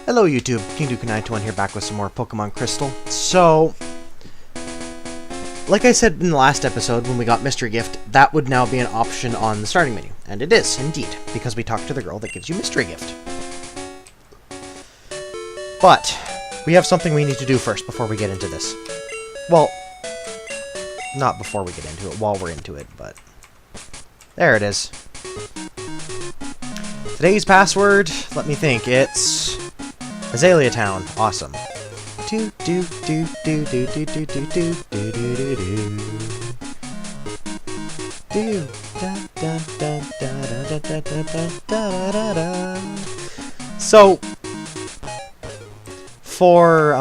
Hello YouTube, King Duke921 here, back with some more Pokemon Crystal. So, like I said in the last episode when we got Mystery Gift, that would now be an option on the starting menu. And it is, indeed, because we talked to the girl that gives you Mystery Gift. But, we have something we need to do first before we get into this. Well, not before we get into it, while we're into it, but... there it is. Today's password, let me think, it's... Azalea Town. Awesome. Do do do do do do do do do do do do do da da da da da da da da da da. So, for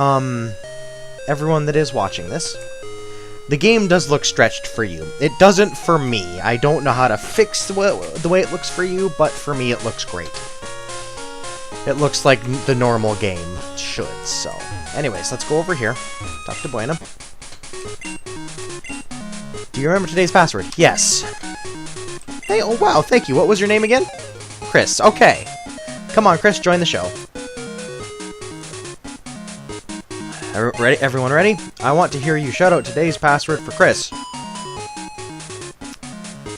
everyone that is watching this, the game does look stretched for you. It doesn't for me. I don't know how to fix the way it looks for you, but for me it looks great. It looks like the normal game should, so... anyways, let's go over here. Talk to Buena. Do you remember today's password? Yes. Hey, oh wow, thank you. What was your name again? Chris. Okay. Come on, Chris, join the show. Ready? Everyone ready? I want to hear you shout out today's password for Chris.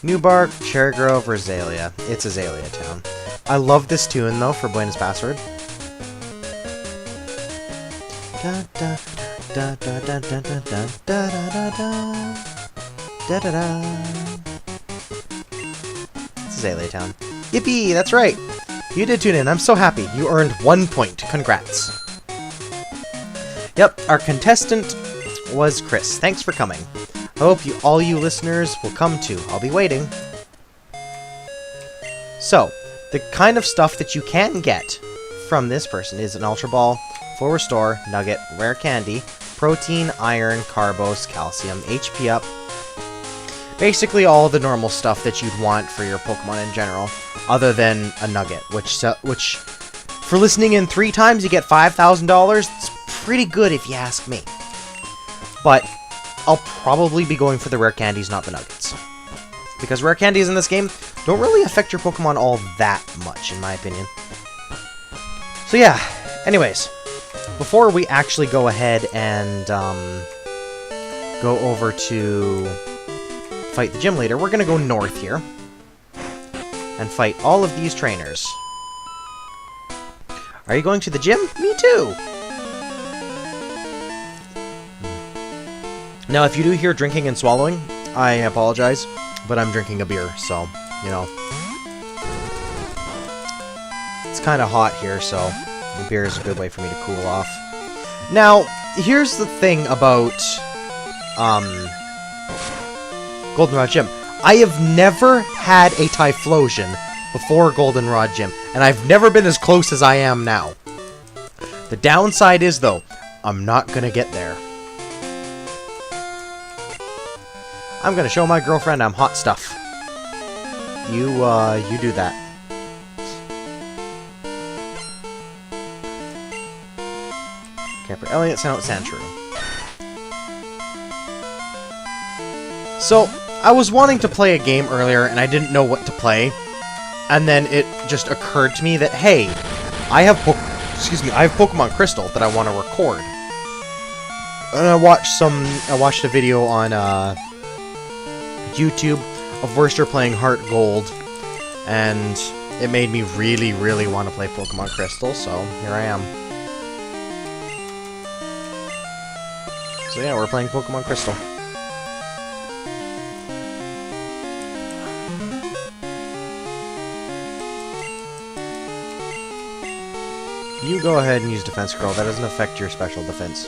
New Bark, Cherry Grove, or Azalea. It's Azalea Town. I love this tune, though, for Buena's password. Da da da da da da da da da da da da da. It's Azalea Town. Yippee! That's right! You did tune in. I'm so happy. You earned 1 point. Congrats. Yep, our contestant was Chris. Thanks for coming. I hope all you listeners will come too. I'll be waiting. So, the kind of stuff that you can get from this person is an Ultra Ball, Full Restore, Nugget, Rare Candy, Protein, Iron, Carbos, Calcium, HP Up. Basically all the normal stuff that you'd want for your Pokemon in general, other than a Nugget, which for listening in 3 times you get $5,000. It's pretty good if you ask me. But I'll probably be going for the Rare Candies, not the Nuggets. Because Rare Candies in this game don't really affect your Pokemon all that much, in my opinion. So yeah, anyways, before we actually go ahead and go over to fight the gym leader, we're going to go north here and fight all of these trainers. Are you going to the gym? Me too! Now, if you do hear drinking and swallowing, I apologize. But I'm drinking a beer, so, you know. It's kind of hot here, so the beer is a good way for me to cool off. Now, here's the thing about Goldenrod Gym. I have never had a Typhlosion before Goldenrod Gym, and I've never been as close as I am now. The downside is, though, I'm not gonna get there. I'm gonna show my girlfriend I'm hot stuff. You do that. Camper Elliott, Sound Sandshrew. So, I was wanting to play a game earlier, and I didn't know what to play. And then it just occurred to me that, hey, I have Pokemon Crystal that I want to record. And I watched a video on, YouTube of Worcester playing Heart Gold, and it made me really, really want to play Pokemon Crystal, so here I am. So yeah, we're playing Pokemon Crystal. You go ahead and use Defense Curl. That doesn't affect your special defense.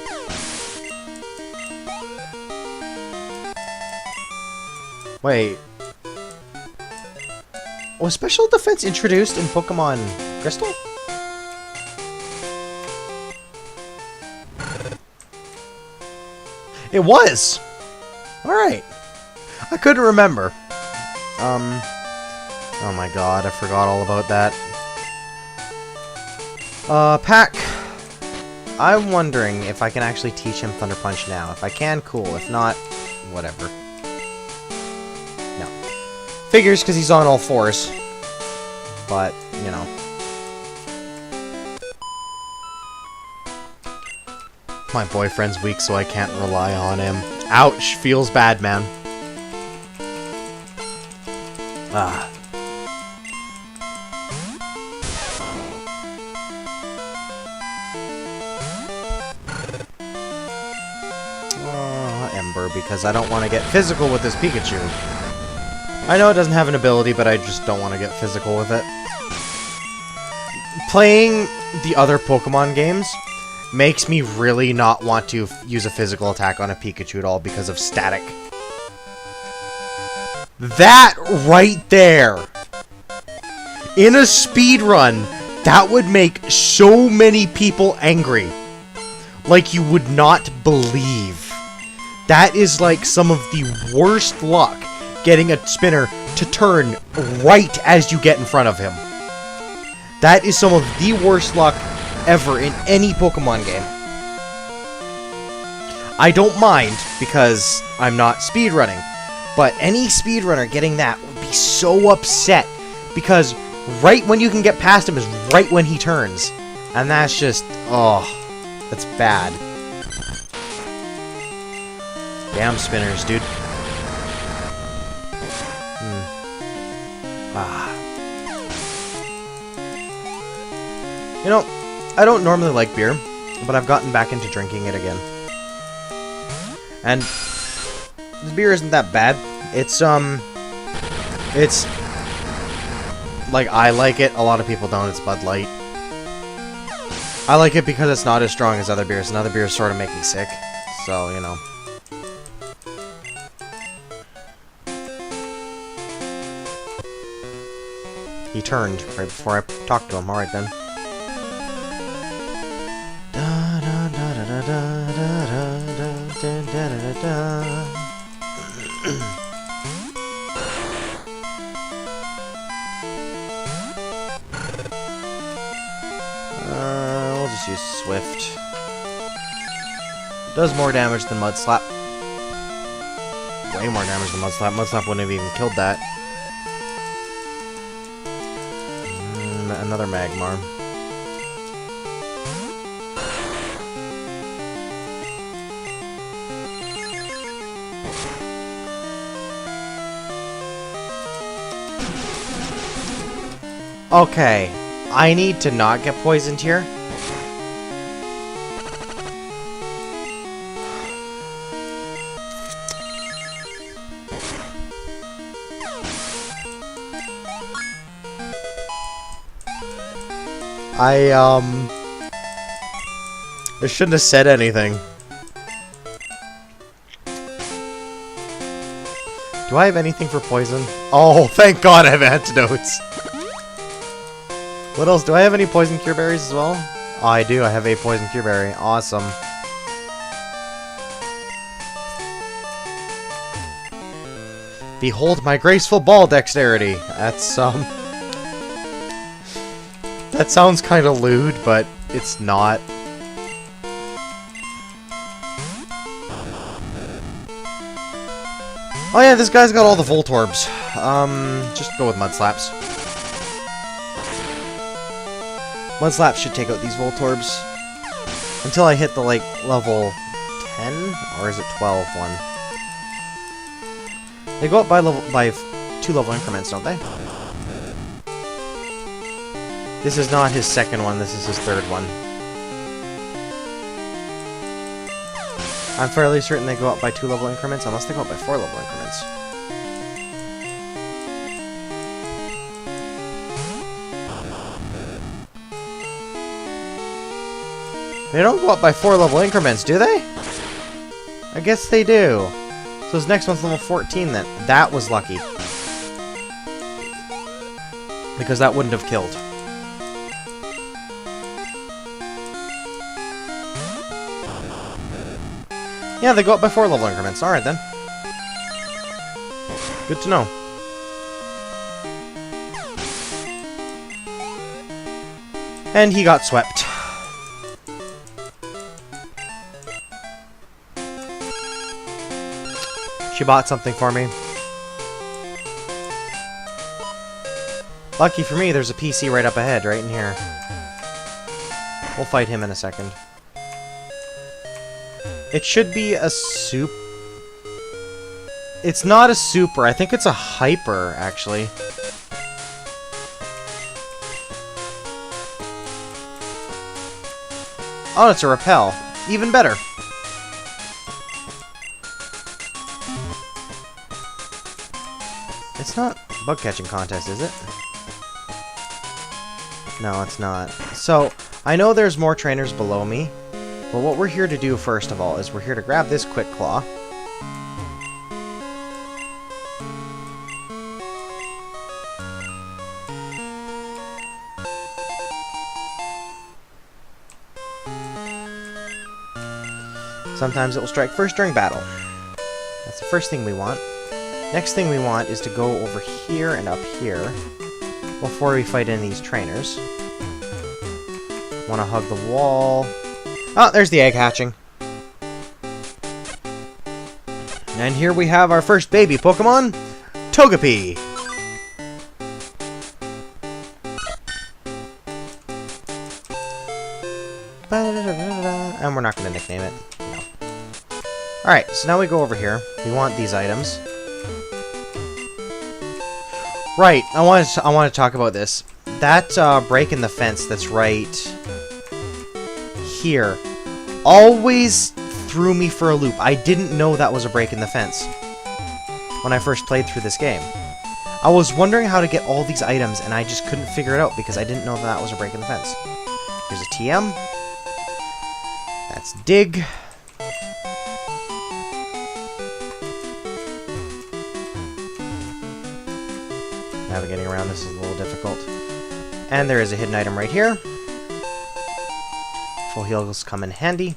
Wait. Was Special Defense introduced in Pokemon Crystal? It was! Alright. I couldn't remember. Oh my god, I forgot all about that. Pack. I'm wondering if I can actually teach him Thunder Punch now. If I can, cool. If not, whatever. Figures, because he's on all 4s. But, you know. My boyfriend's weak, so I can't rely on him. Ouch, feels bad, man. Ah. Ember, because I don't want to get physical with this Pikachu. I know it doesn't have an ability, but I just don't want to get physical with it. Playing the other Pokemon games makes me really not want to use a physical attack on a Pikachu at all because of static. That right there! In a speedrun, that would make so many people angry. Like you would not believe. That is like some of the worst luck, getting a spinner to turn right as you get in front of him. That is some of the worst luck ever in any Pokemon game. I don't mind, because I'm not speedrunning, but any speedrunner getting that would be so upset, because right when you can get past him is right when he turns. And that's just, oh, that's bad. Damn spinners, dude. Ah. You know, I don't normally like beer, but I've gotten back into drinking it again. And the beer isn't that bad. It's like, I like it. A lot of people don't. It's Bud Light. I like it because it's not as strong as other beers, and other beers sort of make me sick. So, you know. He turned right before I talked to him. Alright then. We'll just use Swift. Does more damage than Mud Slap. Way more damage than Mud Slap. Mud Slap wouldn't have even killed that. Another Magmar. Okay, I need to not get poisoned here. I shouldn't have said anything. Do I have anything for poison? Oh, thank God I have antidotes. What else? Do I have any poison cure berries as well? Oh, I do. I have a poison cure berry. Awesome. Behold my graceful ball dexterity. That's, that sounds kind of lewd, but it's not. Oh yeah, this guy's got all the Voltorbs. Just go with Mud Slaps. Mud Slaps should take out these Voltorbs. Until I hit the, like, level 10? Or is it 12 one? They go up by 2 level increments, don't they? This is not his second one, this is his third one. I'm fairly certain they go up by 2 level increments, unless they go up by 4 level increments. They don't go up by 4 level increments, do they? I guess they do. So his next one's level 14 then. That was lucky. Because that wouldn't have killed. Yeah, they go up by 4 level increments. Alright then. Good to know. And he got swept. She bought something for me. Lucky for me, there's a PC right up ahead, right in here. We'll fight him in a second. It should be a soup. It's not a super. I think it's a hyper, actually. Oh, it's a repel. Even better. It's not bug catching contest, is it? No, it's not. So, I know there's more trainers below me, but what we're here to do first of all is we're here to grab this Quick Claw. Sometimes it will strike first during battle. That's the first thing we want. Next thing we want is to go over here and up here before we fight in these trainers. Want to hug the wall. Oh, there's the egg hatching. And here we have our first baby Pokemon, Togepi. And we're not going to nickname it. No. Alright, so now we go over here. We want these items. Right, I want to talk about this. That break in the fence that's right here always threw me for a loop. I didn't know that was a break in the fence when I first played through this game. I was wondering how to get all these items, and I just couldn't figure it out because I didn't know that was a break in the fence. Here's a TM. That's Dig. Navigating around this is a little difficult. And there is a hidden item right here. Full heals come in handy.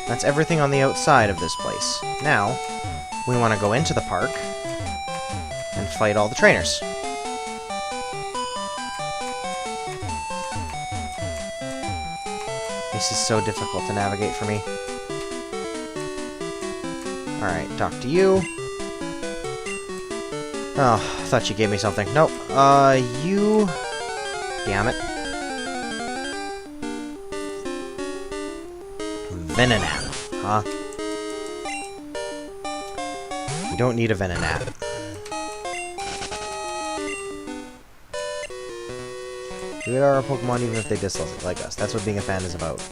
That's everything on the outside of this place. Now, we want to go into the park and fight all the trainers. This is so difficult to navigate for me. Alright, talk to you. Oh, I thought you gave me something. Nope. You... Damn it. Venonat, huh? You don't need a Venonat. Good are our Pokemon even if they dislike us. That's what being a fan is about.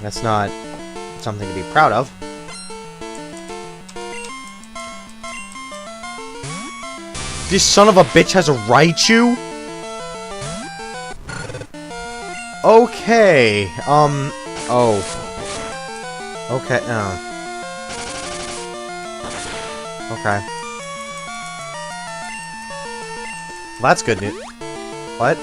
That's not something to be proud of. This son of a bitch has a Raichu? Okay, oh. Okay, okay. Well, that's good news. What?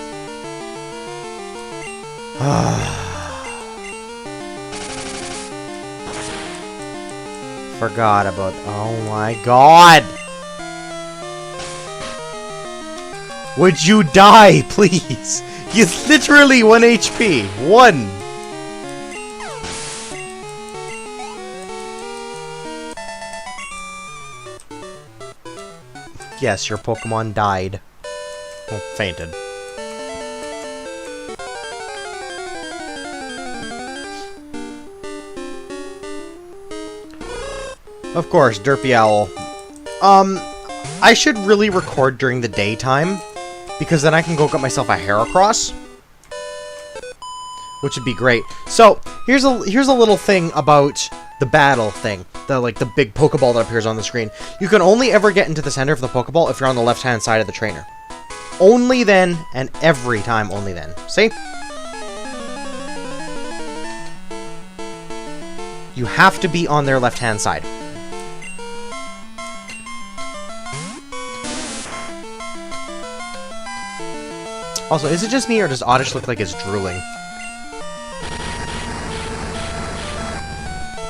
Forgot about... Oh my god! Would you die, please? He's literally 1 HP. 1! Yes, your Pokemon died. Oh, fainted. Of course, Derpy Owl. I should really record during the daytime, because then I can go get myself a Heracross, which would be great. So, here's a little thing about the battle thing, the big Pokeball that appears on the screen. You can only ever get into the center of the Pokeball if you're on the left-hand side of the trainer. Only then, and every time only then. See? You have to be on their left-hand side. Also, is it just me, or does Oddish look like it's drooling?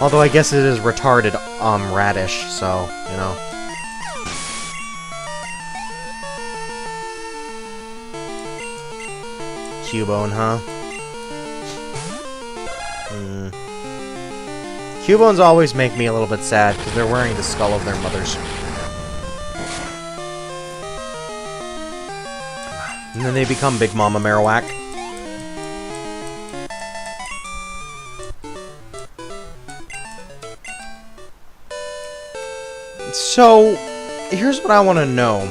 Although I guess it is retarded, radish, so, you know. Cubone, huh? Cubones always make me a little bit sad, because they're wearing the skull of their mothers. And then they become Big Mama Marowak. So, here's what I want to know.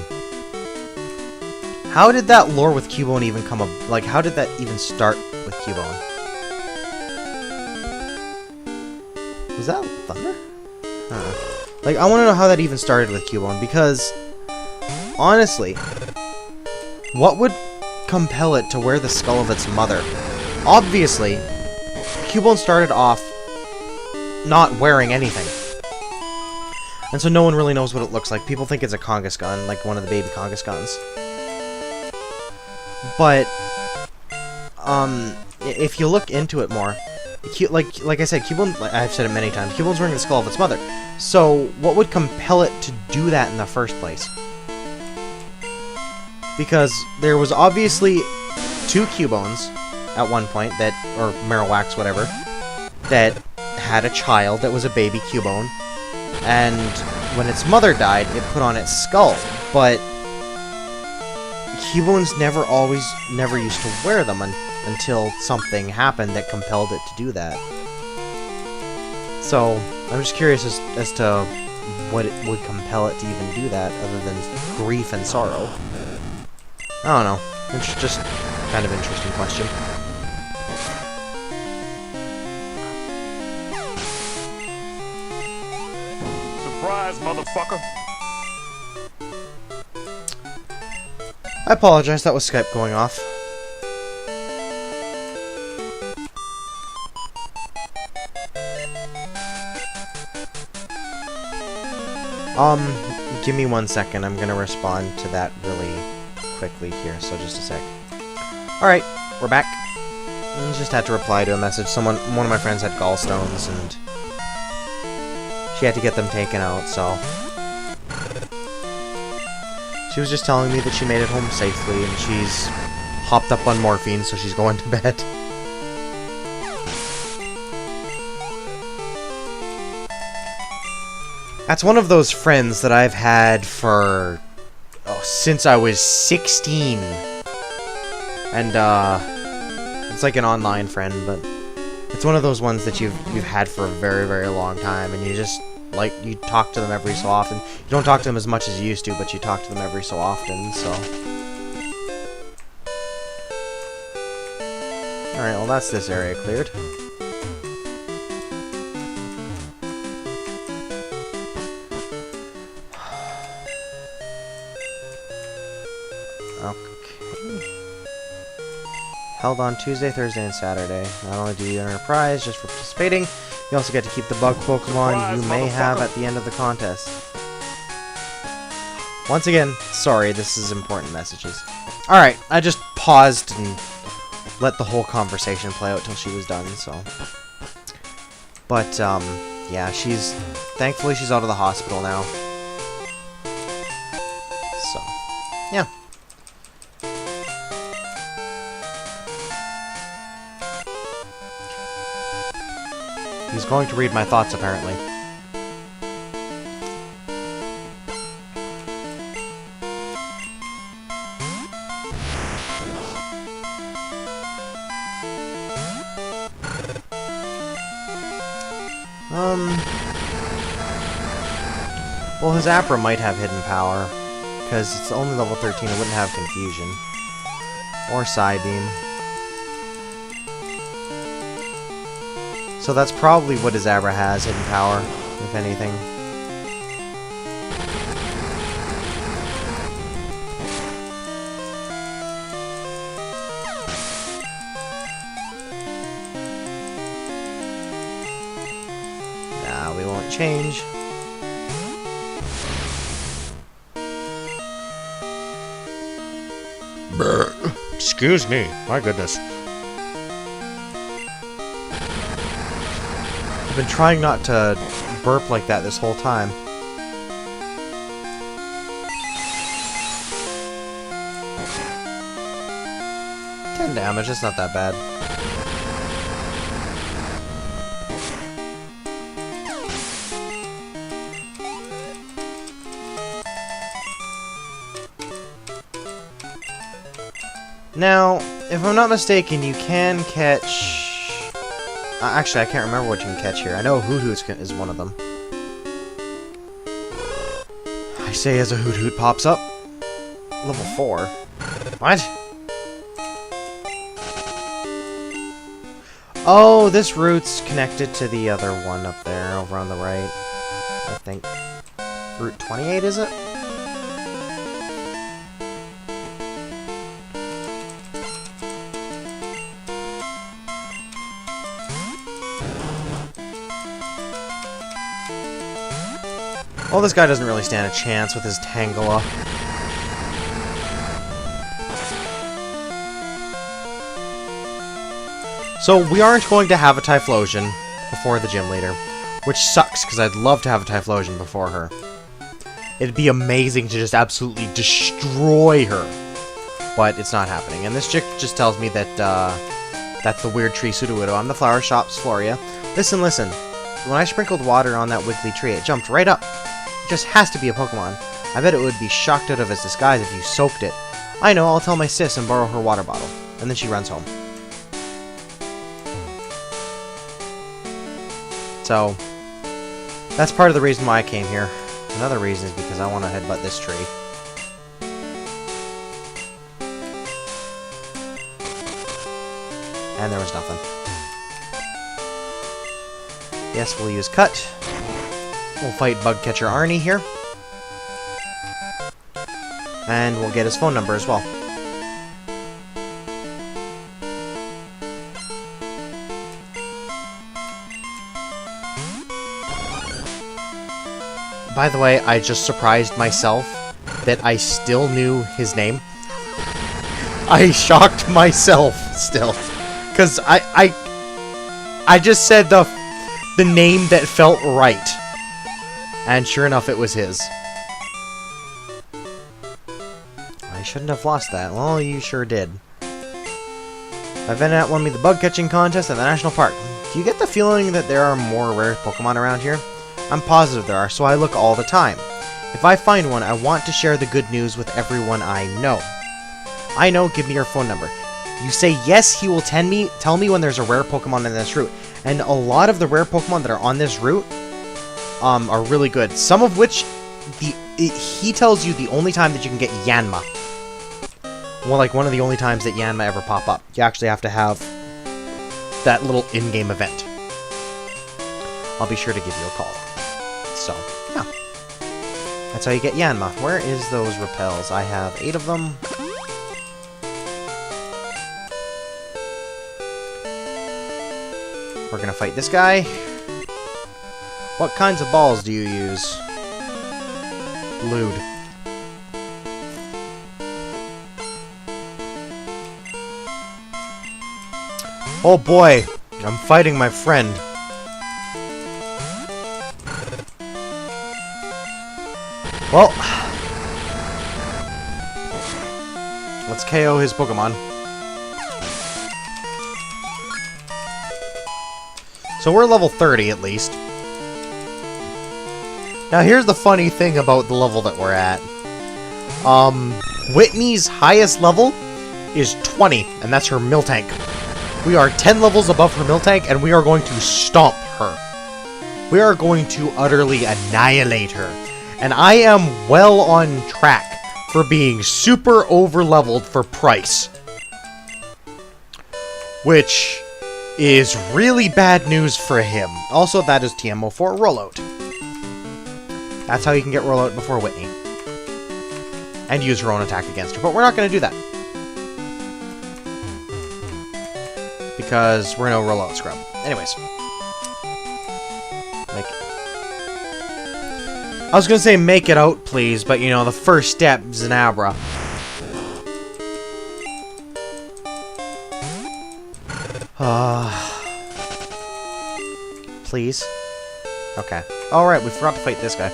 How did that lore with Cubone even come up? Like, how did that even start with Cubone? Was that thunder? Like, I want to know how that even started with Cubone, because, honestly, what would compel it to wear the skull of its mother? Obviously, Cubone started off not wearing anything. And so no one really knows what it looks like. People think it's a Kangaskhan, like one of the baby Kangaskhan's. But, if you look into it more, like I said, Cubone, I've said it many times, Cubone's wearing the skull of its mother. So, what would compel it to do that in the first place? Because there was obviously 2 Cubones at one point that, or Marowaks, whatever, that had a child that was a baby Cubone, and when its mother died, it put on its skull. But Cubones never used to wear them until something happened that compelled it to do that. So, I'm just curious as to what it would compel it to even do that, other than grief and sorrow. I don't know. It's just kind of interesting question. Surprise, motherfucker! I apologize, that was Skype going off. Give me 1 second, I'm gonna respond to that really quickly here, so just a sec. Alright, we're back. I just had to reply to a message. One of my friends had gallstones, and she had to get them taken out, so... She was just telling me that she made it home safely, and she's hopped up on morphine, so she's going to bed. That's one of those friends that I've had for... since I was 16. And, it's like an online friend, but it's one of those ones that you've had for a very, very long time, and you just, like, you talk to them every so often. You don't talk to them as much as you used to, but you talk to them every so often, so... Alright, well that's this area cleared. Held on Tuesday, Thursday, and Saturday. Not only do you earn a prize just for participating, you also get to keep the bug Pokemon you may have at the end of the contest. Once again, sorry, this is important messages. Alright, I just paused and let the whole conversation play out till she was done, so... But, yeah, thankfully she's out of the hospital now. So, yeah. He's going to read my thoughts, apparently. Well, his Abra might have hidden power, because it's only level 13, it wouldn't have Confusion. Or Psybeam. So that's probably what his Abra has, hidden power, if anything. Nah, we won't change. Brr. Excuse me, my goodness. I've been trying not to burp like that this whole time. 10 damage, it's not that bad. Now, if I'm not mistaken, you can catch... actually, I can't remember what you can catch here. I know Hoothoot is one of them. say as a Hoot Hoot pops up. Level 4. What? Oh, this route's connected to the other one up there, over on the right. I think. Route 28, is it? Well, this guy doesn't really stand a chance with his Tangela. So, we aren't going to have a Typhlosion before the gym leader, which sucks, because I'd love to have a Typhlosion before her. It'd be amazing to just absolutely destroy her, but it's not happening. And this chick just tells me that, that's the weird tree Sudowoodo. I'm the flower shop's Floria. Listen, listen. When I sprinkled water on that wiggly tree, it jumped right up. It just has to be a Pokemon. I bet it would be shocked out of its disguise if you soaked it. I know, I'll tell my sis and borrow her water bottle. And then she runs home. So, that's part of the reason why I came here. Another reason is because I want to headbutt this tree. And there was nothing. Yes, we'll use Cut. We'll fight Bugcatcher Arnie here. And we'll get his phone number as well. By the way, I just surprised myself that I still knew his name. I shocked myself still. Because I just said the name that felt right. And sure enough, it was his. I shouldn't have lost that. Well, you sure did. Venonat won me the bug catching contest at the national park. Do you get the feeling that there are more rare Pokemon around here? I'm positive there are, so I look all the time. If I find one, I want to share the good news with everyone I know. I know, give me your phone number. You say yes, he will tell me when there's a rare Pokemon in this route. And a lot of the rare Pokemon that are on this route are really good. Some of which, he tells you the only time that you can get Yanma. Well, like one of the only times that Yanma ever pop up. You actually have to have that little in-game event. I'll be sure to give you a call. So, yeah. That's how you get Yanma. Where is those repels? I have 8 of them. We're gonna fight this guy. What kinds of balls do you use? Lude. Oh boy, I'm fighting my friend. Well, let's KO his Pokemon. So we're level 30 at least. Now here's the funny thing about the level that we're at. Whitney's highest level is 20, and that's her Miltank. We are 10 levels above her Miltank, and we are going to stomp her. We are going to utterly annihilate her. And I am well on track for being super over-leveled for Price. Which is really bad news for him. Also, that is TMO4 Rollout. That's how you can get Rollout before Whitney. And use her own attack against her. But we're not going to do that. Because we're no Rollout scrub. Anyways. I was gonna say make it out, please, but you know, the first step, Zanabra. Please? Okay. Alright, we forgot to fight this guy.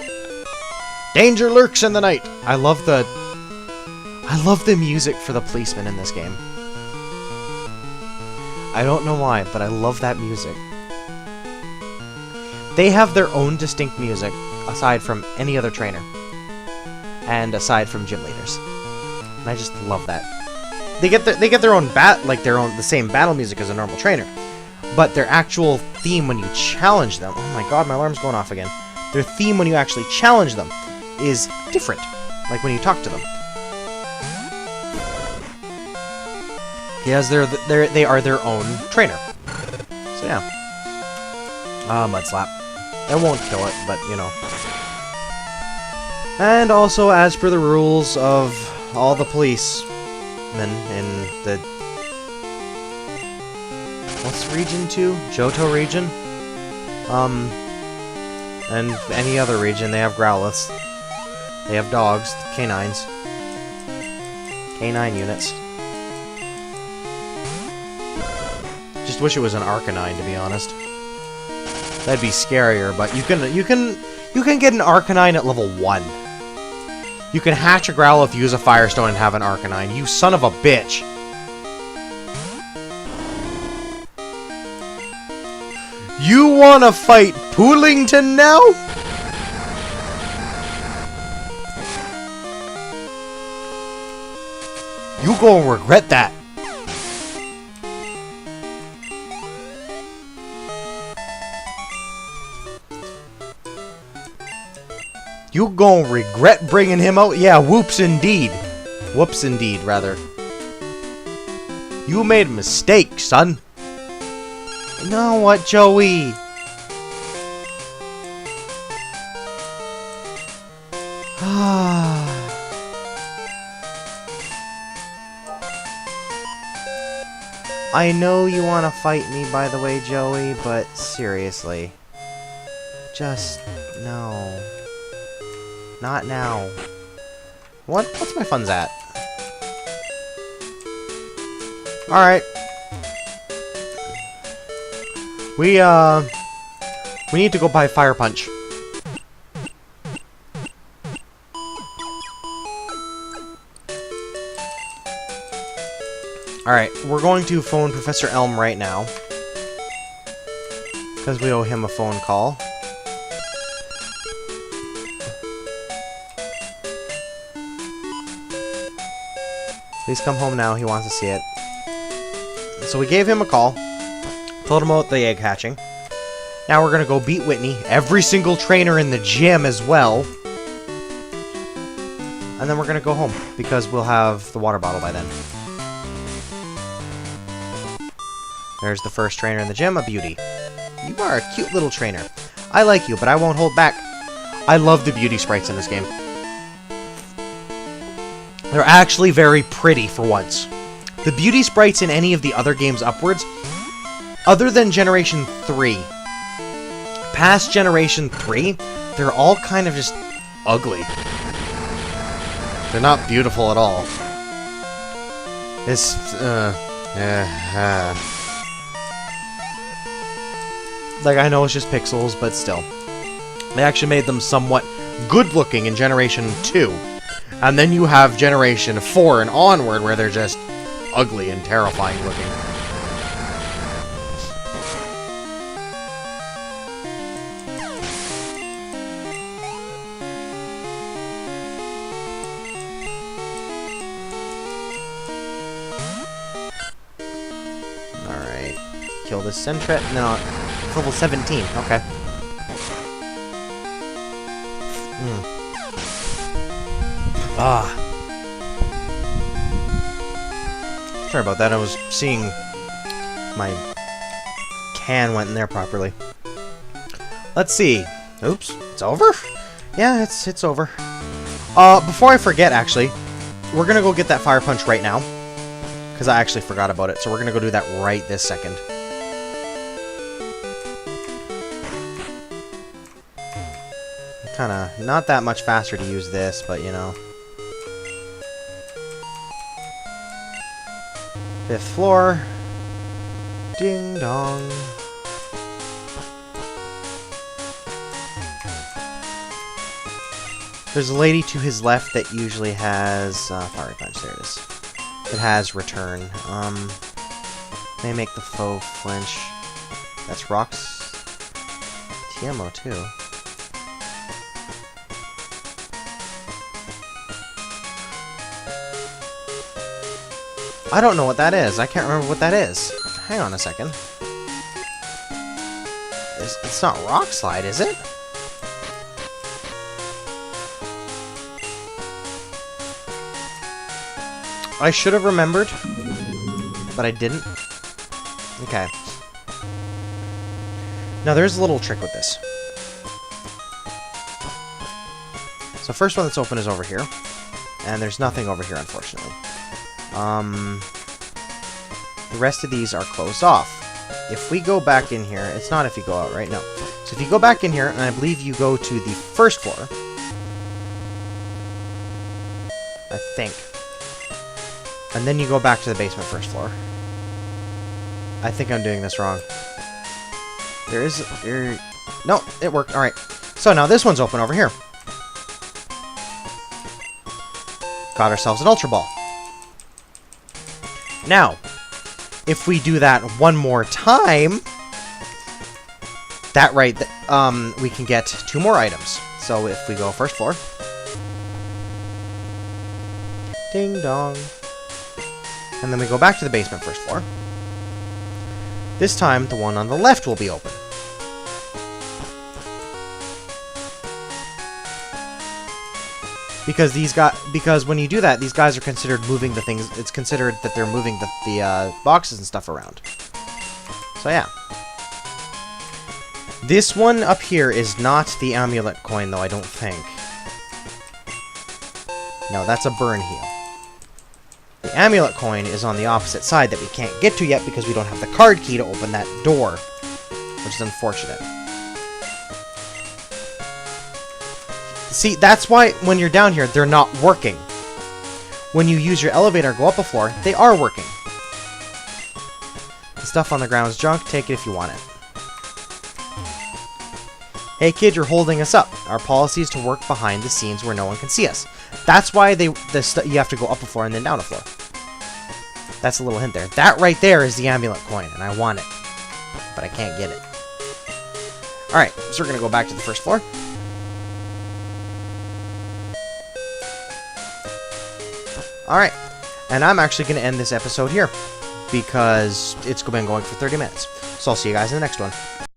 Danger lurks in the night! I love the music for the policeman in this game. I don't know why, but I love that music. They have their own distinct music, aside from any other trainer. And aside from gym leaders. And I just love that. They get their own the same battle music as a normal trainer. But their actual theme when you challenge them, oh my god, my alarm's going off again. Their theme when you actually challenge them is different, like when you talk to them. Because they are their own trainer. So yeah. Mud Slap. It won't kill it, but you know. And also, as per the rules of all the policemen in the... What's region 2? Johto region? And any other region, they have Growliths. They have dogs, canines. Canine units. Just wish it was an Arcanine, to be honest. That'd be scarier, but you can get an Arcanine at level 1. You can hatch a Growlithe, use a Firestone, and have an Arcanine. You son of a bitch! You wanna fight Poolington now? You gonna regret that. You gonna regret bringing him out? Yeah, whoops indeed. Whoops indeed, rather. You made a mistake, son. You know what, Joey? I know you want to fight me, by the way, Joey, but seriously. Just... no. Not now. What's my funds at? Alright. We need to go buy Fire Punch. Alright, we're going to phone Professor Elm right now. Because we owe him a phone call. Please come home now, he wants to see it. So we gave him a call. Told him about the egg hatching. Now we're gonna go beat Whitney. Every single trainer in the gym as well. And then we're gonna go home. Because we'll have the water bottle by then. There's the first trainer in the gym, a beauty. You are a cute little trainer. I like you, but I won't hold back. I love the beauty sprites in this game. They're actually very pretty for once. The beauty sprites in any of the other games upwards, other than Generation 3, past Generation 3, they're all kind of just ugly. They're not beautiful at all. It's, like, I know it's just pixels, but still. They actually made them somewhat good-looking in Generation 2. And then you have Generation 4 and onward, where they're just ugly and terrifying looking. Alright. Kill this Sentret. No, it's level 17. Okay. Sorry about that, I was seeing my can went in there properly. Let's see. Oops, it's over? Yeah, it's over. Before I forget, actually, we're gonna go get that Fire Punch right now. Because I actually forgot about it, so we're gonna go do that right this second. Kinda not that much faster to use this, but you know. 5th floor. Ding dong. There's a lady to his left that usually has Fire Punch. There it is. It has Return. They make the foe flinch. That's Rocks. TMO too. I don't know what that is. I can't remember what that is. Hang on a second. It's not Rock Slide, is it? I should have remembered, but I didn't. Okay. Now, there's a little trick with this. So, first one that's open is over here. And there's nothing over here, unfortunately. The rest of these are closed off. If we go back in here, it's not if you go out, right? No. So if you go back in here, and I believe you go to the first floor. I think. And then you go back to the basement first floor. I think I'm doing this wrong. No, it worked. Alright. So now this one's open over here. Got ourselves an Ultra Ball. Now, if we do that one more time, we can get 2 more items. So if we go first floor. Ding dong. And then we go back to the basement first floor. This time, the one on the left will be open. Because when you do that, these guys are considered moving the things. It's considered that they're moving the boxes and stuff around. So yeah. This one up here is not the amulet coin, though, I don't think. No, that's a burn heal. The amulet coin is on the opposite side that we can't get to yet because we don't have the card key to open that door, which is unfortunate. See, that's why when you're down here, they're not working. When you use your elevator and go up a floor, they are working. The stuff on the ground is junk. Take it if you want it. Hey kid, you're holding us up. Our policy is to work behind the scenes where no one can see us. That's why you have to go up a floor and then down a floor. That's a little hint there. That right there is the amulet coin, and I want it. But I can't get it. Alright, so we're going to go back to the first floor. Alright, and I'm actually going to end this episode here, because it's been going for 30 minutes. So I'll see you guys in the next one.